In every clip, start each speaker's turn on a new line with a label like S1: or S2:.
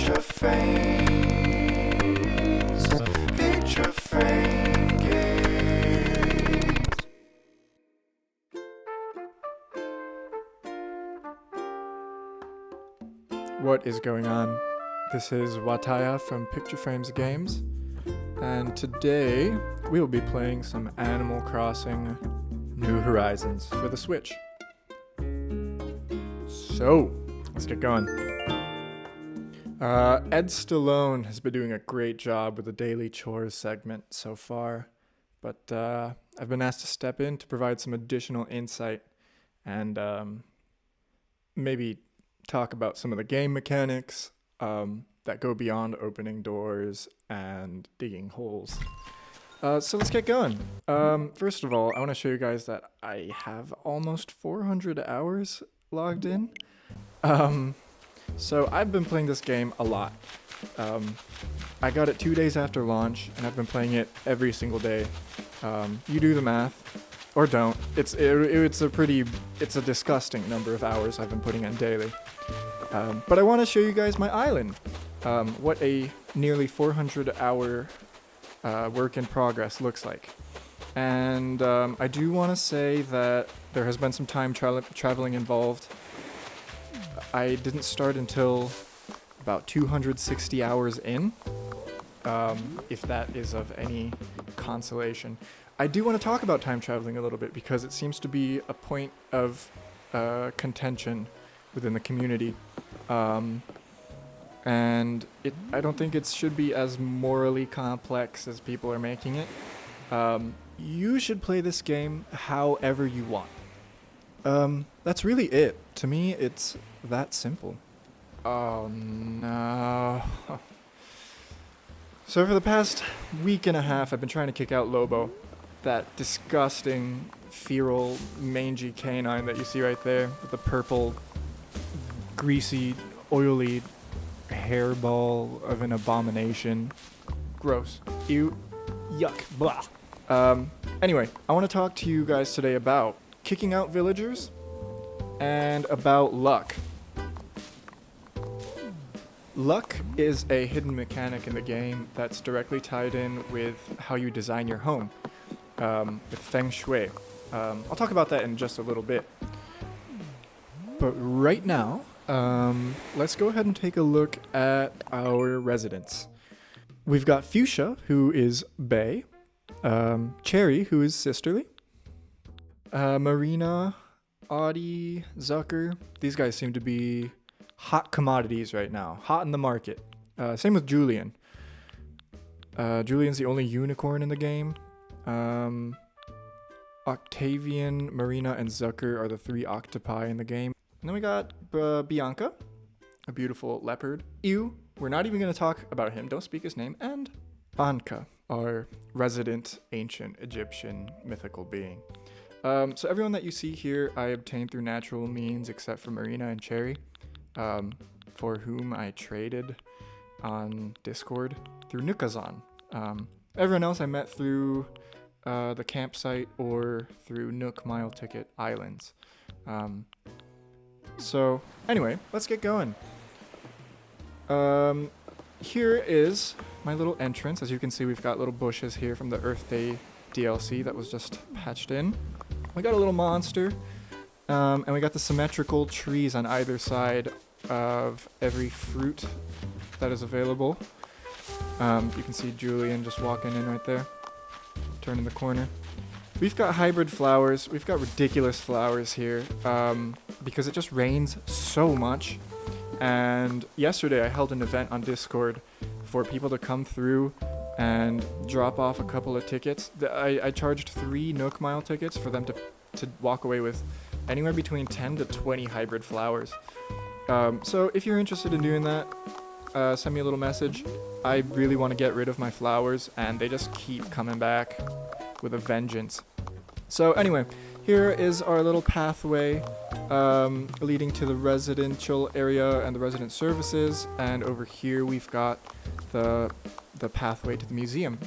S1: Picture frames, picture frame games.
S2: What is going on? This is Wataya from Picture Frames Games, and today we will be playing some Animal Crossing New Horizons for the Switch. So, let's get going. Ed Stallone has been doing a great job with the daily chores segment so far, but I've been asked to step in to provide some additional insight and maybe talk about some of the game mechanics that go beyond opening doors and digging holes. So let's get going. First of all, I want to show you guys that I have almost 400 hours logged in. So I've been playing this game a lot. I got it 2 days after launch, and I've been playing it every single day. You do the math. Or don't. It's a disgusting number of hours I've been putting in daily. But I want to show you guys my island. What a nearly 400-hour work in progress looks like. And I do want to say that there has been some time traveling involved. I didn't start until about 260 hours in, if that is of any consolation. I do want to talk about time traveling a little bit because it seems to be a point of contention within the community. And I don't think it should be as morally complex as people are making it. You should play this game however you want. That's really it. To me, it's that simple. Oh no. So for the past week and a half, I've been trying to kick out Lobo. That disgusting, feral, mangy canine that you see right there with the purple, greasy, oily hairball of an abomination. Gross. Ew. Yuck. Blah. Anyway, I want to talk to you guys today about kicking out villagers and about luck. Luck is a hidden mechanic in the game that's directly tied in with how you design your home. With feng shui. I'll talk about that in just a little bit. But right now, let's go ahead and take a look at our residents. We've got Fuchsia, who is Bae. Cherry, who is Sisterly. Marina, Audie, Zucker. These guys seem to be hot commodities right now. Hot in the market. Same with Julian. Julian's the only unicorn in the game. Octavian, Marina, and Zucker are the three octopi in the game. And then we got Bianca, a beautiful leopard. Ew, we're not even going to talk about him. Don't speak his name. And Banka, our resident ancient Egyptian mythical being. So everyone that you see here, I obtained through natural means except for Marina and Cherry, for whom I traded on Discord through Nukazan. Everyone else I met through the campsite or through Nook Mile Ticket Islands. So anyway, let's get going. Here is my little entrance. As you can see, we've got little bushes here from the Earth Day DLC that was just patched in. We got a little monster, and we got the symmetrical trees on either side of every fruit that is available. You can see Julian just walking in right there. Turning the corner. We've got hybrid flowers. We've got ridiculous flowers here because it just rains so much. And yesterday I held an event on Discord for people to come through and drop off a couple of tickets. I charged 3 Nook Mile tickets for them to walk away with anywhere between 10 to 20 hybrid flowers. So if you're interested in doing that, send me a little message. I really want to get rid of my flowers, and they just keep coming back with a vengeance. So anyway, here is our little pathway leading to the residential area and the resident services, and over here we've got the pathway to the museum.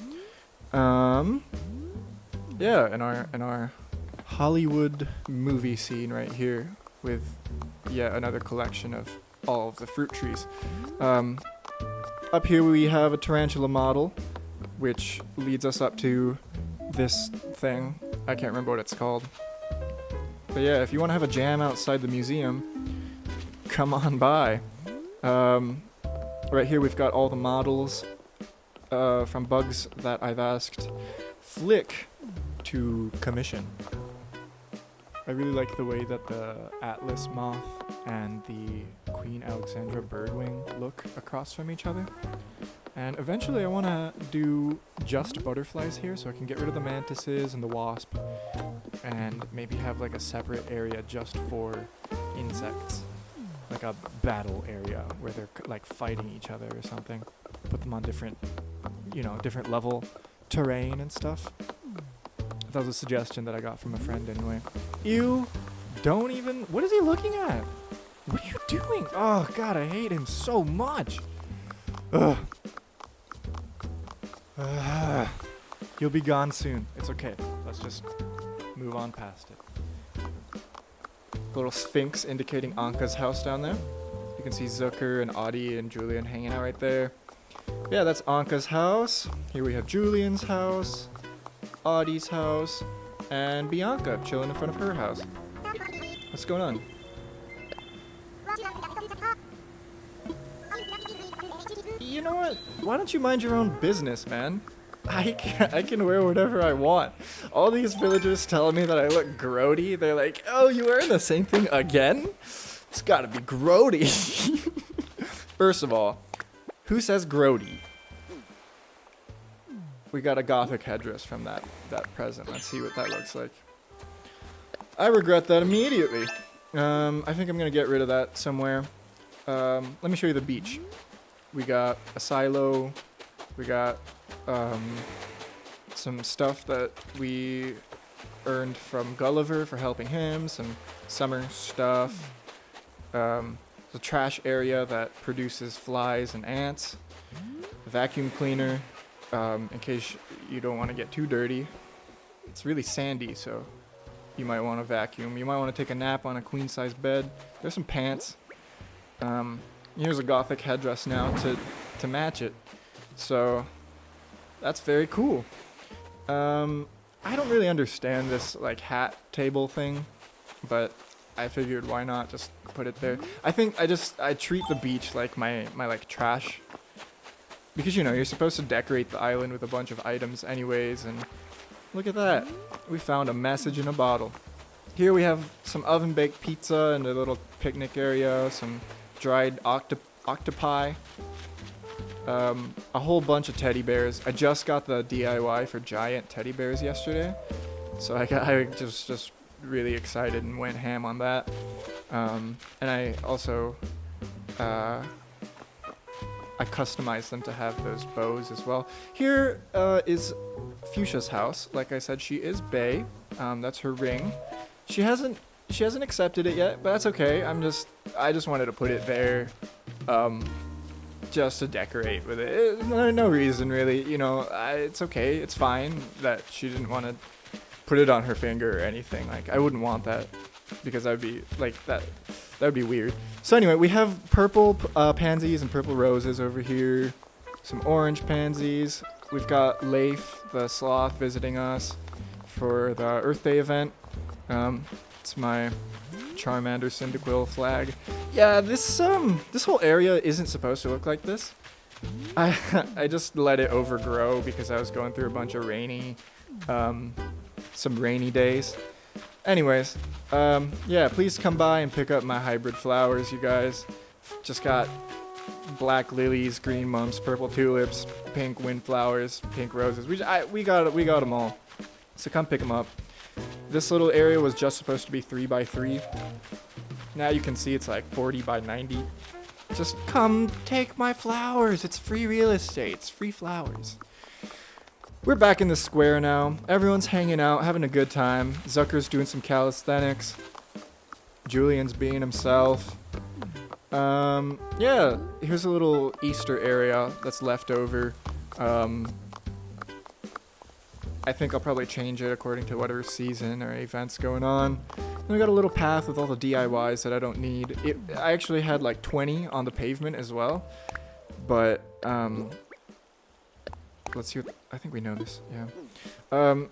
S2: Yeah, in our Hollywood movie scene right here with yet another collection of all of the fruit trees. Up here we have a tarantula model, which leads us up to this thing. I can't remember what it's called. But yeah, if you want to have a jam outside the museum, come on by. Right here we've got all the models from bugs that I've asked Flick to commission. I really like the way that the Atlas moth and the Queen Alexandra birdwing look across from each other. And eventually I want to do just butterflies here so I can get rid of the mantises and the wasp and maybe have like a separate area just for insects. Like a battle area where they're like fighting each other or something. Put them on different, different level terrain and stuff. That was a suggestion that I got from a friend anyway. Ew, what is he looking at? What are you doing? Oh god, I hate him so much. Ugh. He'll be gone soon. It's okay. Let's just move on past it. Little sphinx indicating Anka's house down there. You can see Zucker and Audie and Julian hanging out right there. Yeah, that's Anka's house. Here we have Julian's house, Audie's house, and Bianca chilling in front of her house. What's going on? You know what? Why don't you mind your own business, man? I can wear whatever I want. All these villagers telling me that I look grody. They're like, oh, you wearing the same thing again? It's gotta be grody. First of all, who says grody? We got a gothic headdress from that present. Let's see what that looks like. I regret that immediately. I think I'm gonna get rid of that somewhere. Let me show you the beach. We got a silo. We got some stuff that we earned from Gulliver for helping him. Some summer stuff. The trash area that produces flies and ants. A vacuum cleaner, in case you don't want to get too dirty. It's really sandy, so you might want to vacuum. You might want to take a nap on a queen-size bed. There's some pants. Here's a gothic headdress now to match it. So that's very cool. I don't really understand this like hat table thing, but I figured why not just put it there. I think I treat the beach like my like trash, because you're supposed to decorate the island with a bunch of items anyways. And look at that, we found a message in a bottle. Here we have some oven baked pizza and a little picnic area, some dried octopi, a whole bunch of teddy bears. I just got the DIY for giant teddy bears yesterday, so I just really excited and went ham on that. And I also I customized them to have those bows as well. Here is Fuchsia's house. Like I said, she is bae. That's her ring. She hasn't accepted it yet, but that's okay. I just wanted to put it there, just to decorate with it. No reason really, it's okay. It's fine that she didn't want to put it on her finger or anything. Like, I wouldn't want that, because I'd be like that would be weird. So anyway, we have purple pansies and purple roses over here. Some orange pansies. We've got Leif, the sloth, visiting us for the Earth Day event. It's my Charmander Cyndaquil flag. Yeah, this whole area isn't supposed to look like this. I just let it overgrow because I was going through a bunch of some rainy days. Anyways, yeah, please come by and pick up my hybrid flowers, you guys. Just got black lilies, green mumps, purple tulips, pink windflowers, pink roses. We got them all. So come pick them up. This little area was just supposed to be 3x3. Now you can see it's like 40 by 90. Just come take my flowers. It's free real estate. It's free flowers. We're back in the square now. Everyone's hanging out, having a good time. Zucker's doing some calisthenics. Julian's being himself. Yeah, here's a little Easter area that's left over. I think I'll probably change it according to whatever season or event's going on. And we got a little path with all the DIYs that I don't need. I actually had like 20 on the pavement as well. But let's see what, I think we know this, yeah.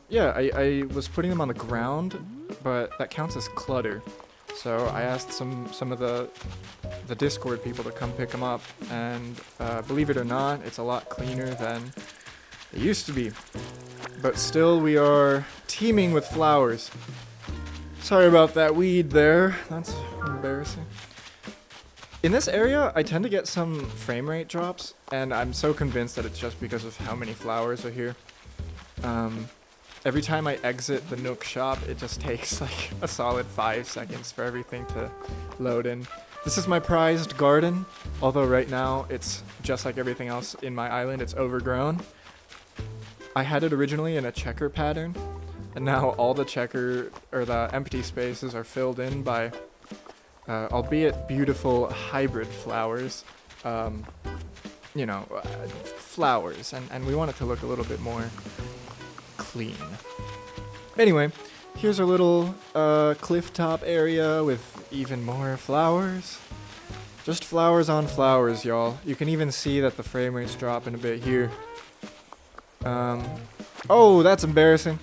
S2: Yeah, I was putting them on the ground, but that counts as clutter. So I asked some of the Discord people to come pick them up, and believe it or not, it's a lot cleaner than it used to be. But still, we are teeming with flowers. Sorry about that weed there. That's embarrassing. In this area, I tend to get some frame rate drops, and I'm so convinced that it's just because of how many flowers are here. Every time I exit the Nook shop, it just takes like a solid 5 seconds for everything to load in. This is my prized garden, although right now it's just like everything else in my island, it's overgrown. I had it originally in a checker pattern, and now all the the empty spaces are filled in by, albeit beautiful hybrid flowers. Flowers, and we want it to look a little bit more clean. Anyway, here's our little cliff top area with even more flowers. Just flowers on flowers, y'all. You can even see that the frame rate's dropping a bit here. Oh, that's embarrassing.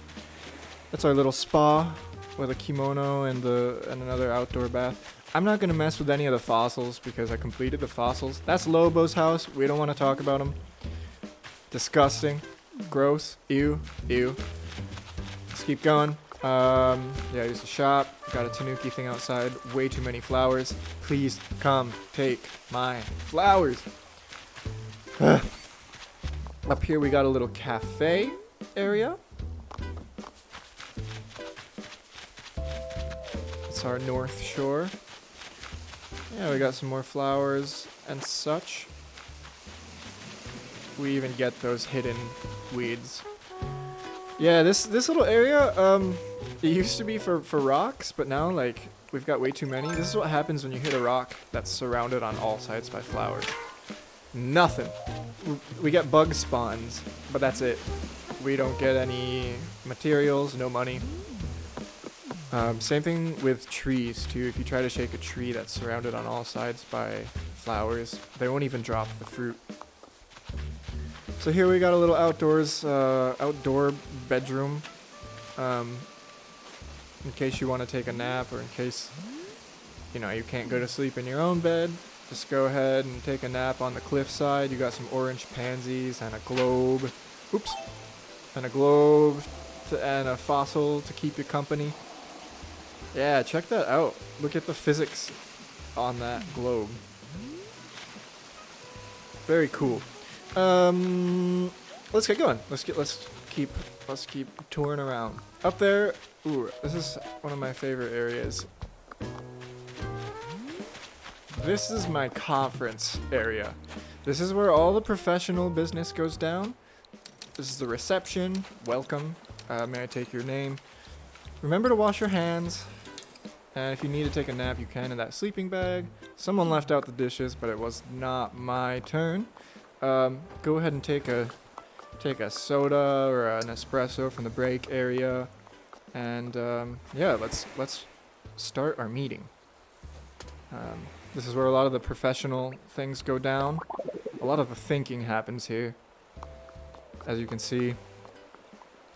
S2: That's our little spa with a kimono and another outdoor bath. I'm not gonna mess with any of the fossils because I completed the fossils. That's Lobo's house. We don't want to talk about him. Disgusting. Gross. Ew. Ew. Let's keep going. Yeah, here's the shop. Got a tanuki thing outside. Way too many flowers. Please come take my flowers. Up here we got a little cafe area. It's our north shore. Yeah, we got some more flowers and such. We even get those hidden weeds. Yeah, this little area, it used to be for rocks, but now, like, we've got way too many. This is what happens when you hit a rock that's surrounded on all sides by flowers. Nothing. We get bug spawns, but that's it. We don't get any materials, no money. Same thing with trees, too. If you try to shake a tree that's surrounded on all sides by flowers, they won't even drop the fruit. So here we got a little outdoor bedroom. In case you want to take a nap, or in case, you can't go to sleep in your own bed, just go ahead and take a nap on the cliffside. You got some orange pansies and a globe. Oops. And a globe and a fossil to keep you company. Yeah, check that out. Look at the physics on that globe. Very cool. Let's get going. Let's keep touring around. Up there, ooh, this is one of my favorite areas. This is my conference area. This is where all the professional business goes down. This is the reception. Welcome. May I take your name? Remember to wash your hands. And if you need to take a nap, you can in that sleeping bag. Someone left out the dishes, but it was not my turn. Go ahead and take a soda or an espresso from the break area, and yeah, let's start our meeting. This is where a lot of the professional things go down. A lot of the thinking happens here, as you can see.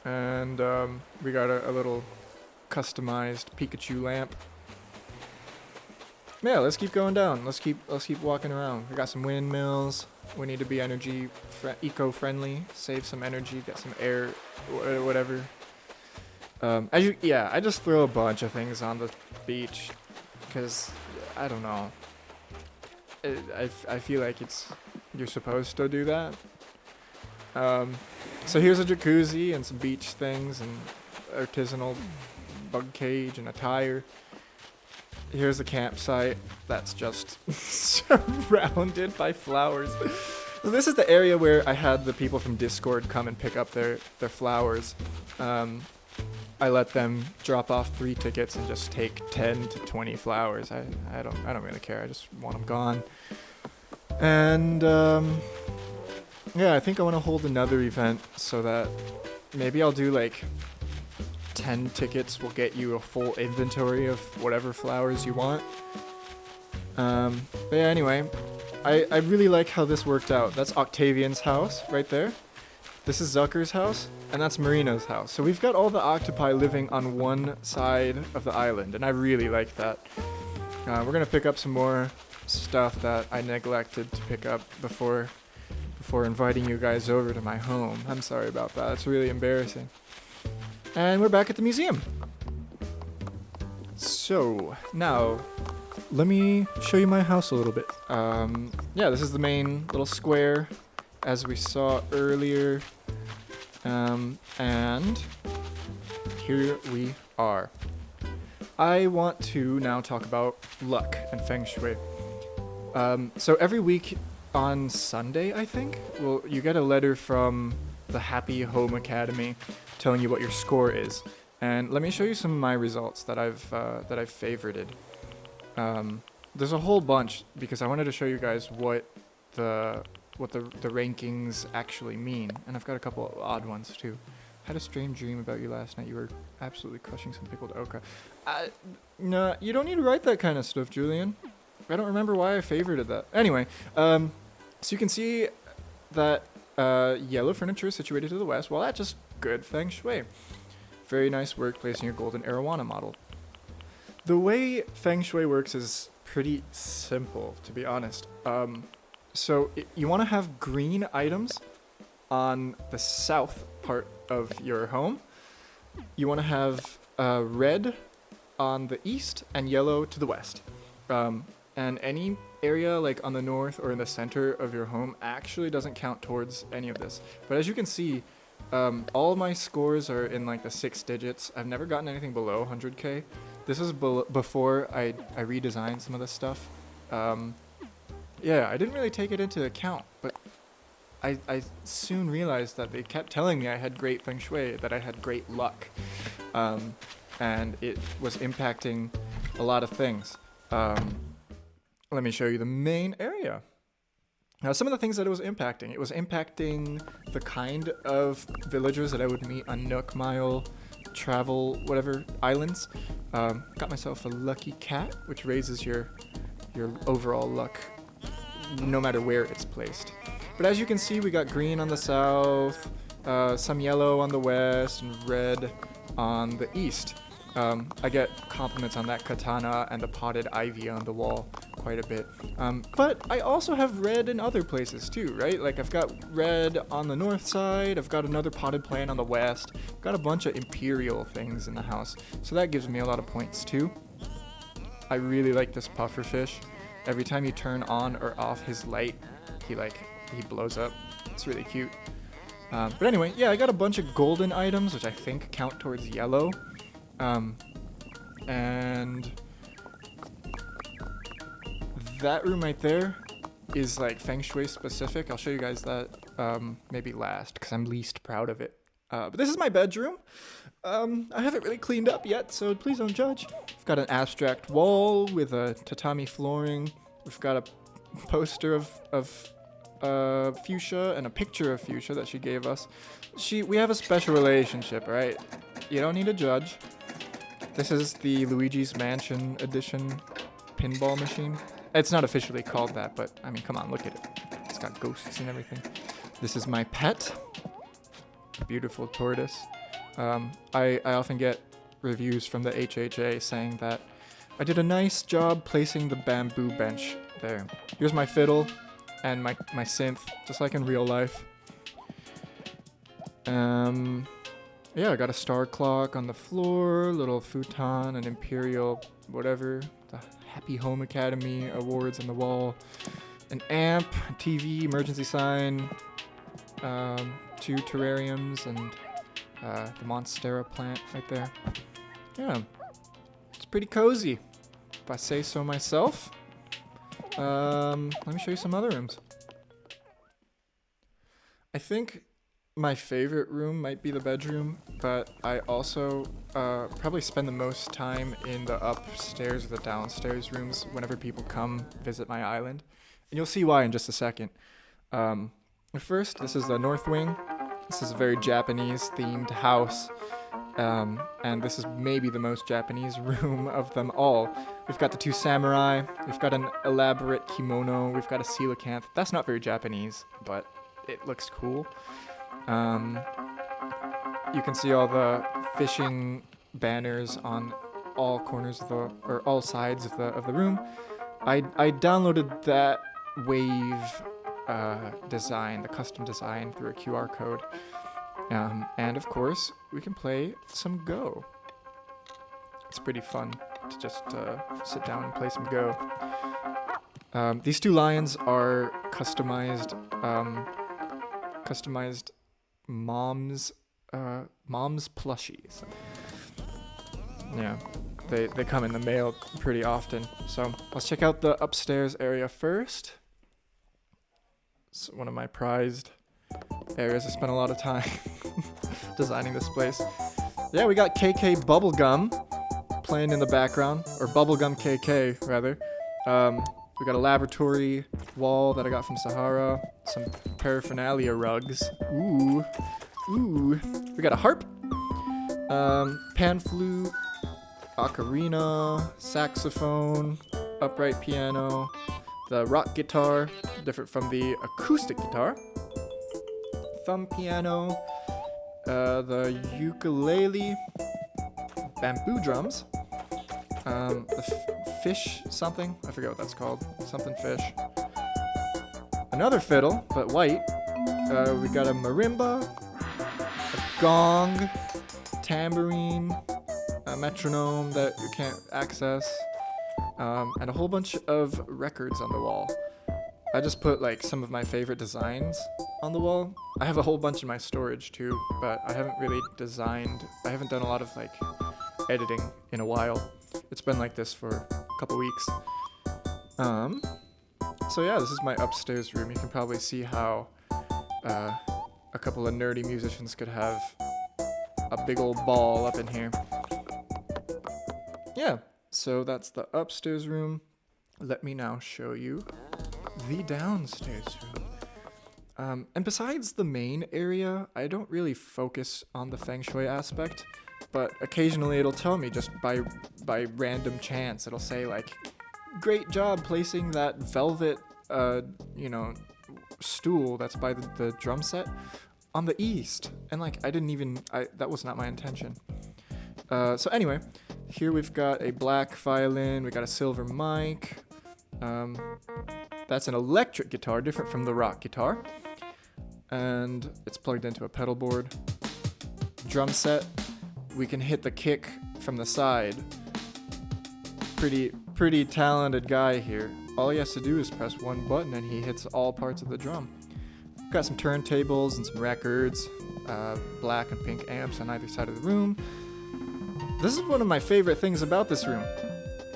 S2: And we got a little customized Pikachu lamp. Yeah, let's keep going down. Let's keep walking around. We got some windmills. We need to be eco-friendly. Save some energy. Get some air, whatever. I just throw a bunch of things on the beach because I don't know. I feel like you're supposed to do that. So here's a jacuzzi and some beach things and artisanal bug cage and a tire. Here's a campsite that's just surrounded by flowers. So this is the area where I had the people from Discord come and pick up their flowers. I let them drop off 3 tickets and just take 10 to 20 flowers. I don't really care. I just want them gone. And yeah, I think I want to hold another event so that maybe I'll do like 10 tickets will get you a full inventory of whatever flowers you want. But yeah, anyway, I really like how this worked out. That's Octavian's house right there. This is Zucker's house, and that's Marina's house. So we've got all the octopi living on one side of the island, and I really like that. We're gonna pick up some more stuff that I neglected to pick up before inviting you guys over to my home. I'm sorry about that. It's really embarrassing. And we're back at the museum. So now, let me show you my house a little bit. Yeah, this is the main little square, as we saw earlier. And here we are. I want to now talk about luck and feng shui. So every week on Sunday, I think, well, you get a letter from the Happy Home Academy telling you what your score is. And let me show you some of my results that I've favorited. There's a whole bunch because I wanted to show you guys what the rankings actually mean, and I've got a couple of odd ones too. I had a strange dream about you last night. You were absolutely crushing some pickled okra. No, you don't need to write that kind of stuff, Julian. I don't remember why I favorited that. Anyway, so you can see that yellow furniture is situated to the west. Well, that's just good feng shui. Very nice work placing your golden arowana model. The way feng shui works is pretty simple, to be honest. So you want to have green items on the south part of your home. You want to have red on the east and yellow to the west. And any area like on the north or in the center of your home actually doesn't count towards any of this. But as you can see, all my scores are in like the 6 digits. I've never gotten anything below 100k. This was before I redesigned some of this stuff. Yeah, I didn't really take it into account, but I soon realized that they kept telling me I had great feng shui, that I had great luck, and it was impacting a lot of things. Let me show you the main area. Now, some of the things that it was impacting the kind of villagers that I would meet on Nook Mile, Travel, whatever, islands. Got myself a lucky cat, which raises your overall luck no matter where it's placed. But as you can see, we got green on the south, some yellow on the west, and red on the east. I get compliments on that katana and the potted ivy on the wall quite a bit. But I also have red in other places too, right? Like I've got red on the north side, I've got another potted plant on the west, I've got a bunch of imperial things in the house. So that gives me a lot of points too. I really like this pufferfish. Every time you turn on or off his light, he blows up. It's really cute. But anyway, yeah, I got a bunch of golden items, which I think count towards yellow. And that room right there is like feng shui specific. I'll show you guys that maybe last because I'm least proud of it. But this is my bedroom. I haven't really cleaned up yet, so please don't judge. I've got an abstract wall with a tatami flooring. We've got a poster of Fuchsia and a picture of Fuchsia that she gave us. We have a special relationship, right? You don't need to judge. This is the Luigi's Mansion edition pinball machine. It's not officially called that, but I mean, come on, look at it. It's got ghosts and everything. This is my pet, a beautiful tortoise. I often get reviews from the HHA saying that I did a nice job placing the bamboo bench there. Here's my fiddle and my synth, just like in real life. Yeah, I got a star clock on the floor, little futon, an imperial whatever, the Happy Home Academy awards on the wall, an amp, a TV, emergency sign, 2 terrariums, and the Monstera plant right there. Yeah, it's pretty cozy, if I say so myself. Let me show you some other rooms. I think my favorite room might be the bedroom, but I also probably spend the most time in the upstairs or the downstairs rooms whenever people come visit my island. And you'll see why in just a second. First, this is the north wing. This is a very Japanese themed house. And this is maybe the most Japanese room of them all. We've got the two samurai, we've got an elaborate kimono, we've got a coelacanth. That's not very Japanese, but it looks cool. You can see all the fishing banners on all corners of or all sides of the room. I downloaded that wave design, the custom design, through a QR code. And of course, we can play some Go. It's pretty fun to just sit down and play some Go. These two lions are customized mom's plushies. Yeah, they come in the mail pretty often. So let's check out the upstairs area first. It's one of my prized areas. I spent a lot of time designing this place. Yeah, we got KK Bubblegum playing in the background, or Bubblegum KK rather. We got a laboratory wall that I got from Sahara, some paraphernalia rugs. Ooh. We got a harp, pan flute, ocarina, saxophone, upright piano, the rock guitar, different from the acoustic guitar, thumb piano, the ukulele, bamboo drums, the fish something, I forget what that's called, something fish, another fiddle, but white, we got a marimba, a gong, tambourine, a metronome that you can't access, and a whole bunch of records on the wall. I just put like some of my favorite designs on the wall. I have a whole bunch in my storage too, but I haven't really I haven't done a lot of like editing in a while. It's been like this for a couple weeks. So yeah, this is my upstairs room. You can probably see how a couple of nerdy musicians could have a big old ball up in here. Yeah, so that's the upstairs room. Let me now show you the downstairs room. And besides the main area, I don't really focus on the feng shui aspect, but occasionally it'll tell me just by random chance. It'll say like, great job placing that velvet, stool that's by the drum set on the east. And like, that was not my intention. So anyway, here we've got a black violin, we got a silver mic. That's an electric guitar, different from the rock guitar. And it's plugged into a pedal board. Drum set, we can hit the kick from the side. Pretty talented guy here. All he has to do is press one button and he hits all parts of the drum. Got some turntables and some records, black and pink amps on either side of the room. This is one of my favorite things about this room.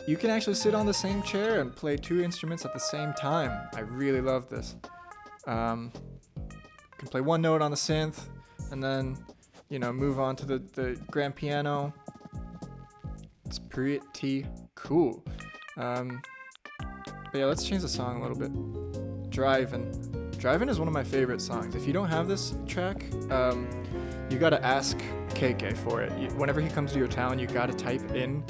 S2: You can actually sit on the same chair and play two instruments at the same time. I really love this. You can play one note on the synth and then, move on to the grand piano. It's pretty cool. But yeah, let's change the song a little bit. Drivin' is one of my favorite songs. If you don't have this track, you gotta ask KK for it. Whenever he comes to your town, you gotta type in,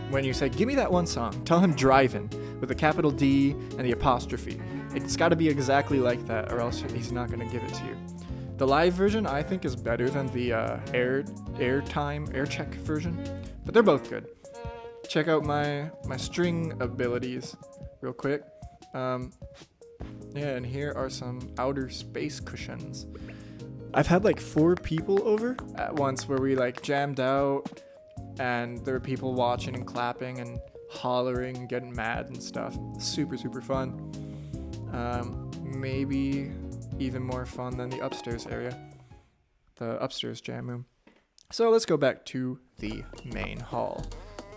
S2: when you say, give me that one song, tell him Drivin' with a capital D and the apostrophe. It's gotta be exactly like that, or else he's not gonna give it to you. The live version, I think, is better than the air check version, but they're both good. Check out my string abilities real quick. Yeah, and here are some outer space cushions. I've had like 4 people over at once where we like jammed out and there were people watching and clapping and hollering and getting mad and stuff. Super, super fun. Maybe even more fun than the upstairs area, the upstairs jam room. So let's go back to the main hall.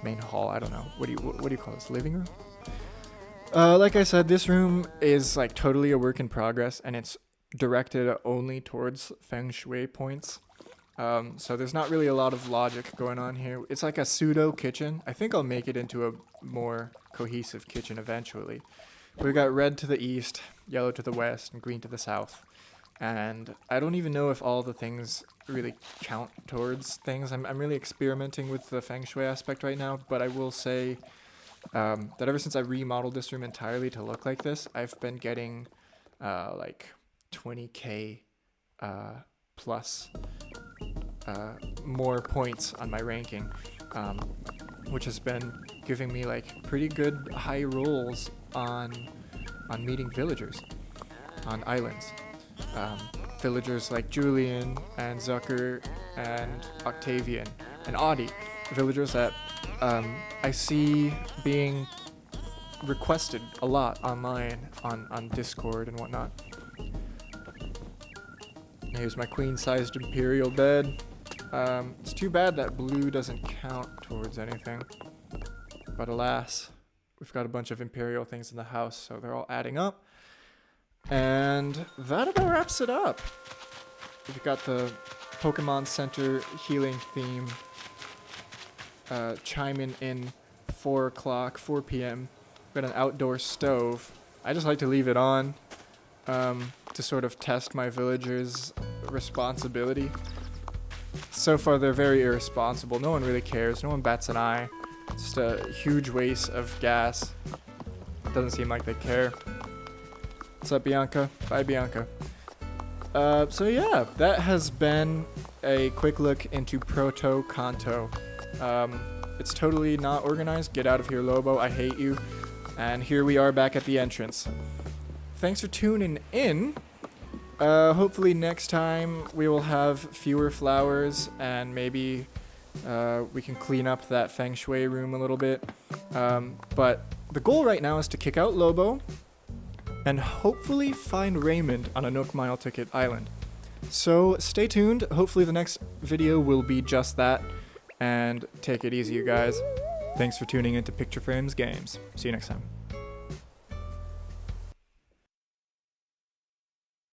S2: Main hall, I don't know. What do you call this? Living room? Like I said, this room is like totally a work in progress, and it's directed only towards feng shui points. So there's not really a lot of logic going on here. It's like a pseudo kitchen. I think I'll make it into a more cohesive kitchen eventually. We've got red to the east, yellow to the west, and green to the south. and I don't even know if all the things really count towards things. I'm really experimenting with the feng shui aspect right now, but I will say that ever since I remodeled this room entirely to look like this, I've been getting like 20k plus more points on my ranking, which has been giving me like pretty good high rolls on meeting villagers on islands. Villagers like Julian and Zucker and Octavian and Audie, villagers that I see being requested a lot online on Discord and whatnot. Here's my queen-sized imperial bed. It's too bad that blue doesn't count towards anything, but alas, we've got a bunch of imperial things in the house, so they're all adding up. And that about wraps it up. We've got the Pokemon Center healing theme chiming in 4 p.m. We've got an outdoor stove. I just like to leave it on to sort of test my villagers' responsibility. So far, they're very irresponsible. No one really cares. No one bats an eye. It's just a huge waste of gas. Doesn't seem like they care. What's up, Bianca? Bye, Bianca. So yeah, that has been a quick look into Protokanto. It's totally not organized. Get out of here, Lobo. I hate you. And here we are back at the entrance. Thanks for tuning in. Hopefully next time we will have fewer flowers and maybe we can clean up that feng shui room a little bit. But the goal right now is to kick out Lobo and hopefully find Raymond on a Nook Mile Ticket Island. So stay tuned. Hopefully the next video will be just that. And take it easy, you guys. Thanks for tuning into Picture Frames Games. See you next time.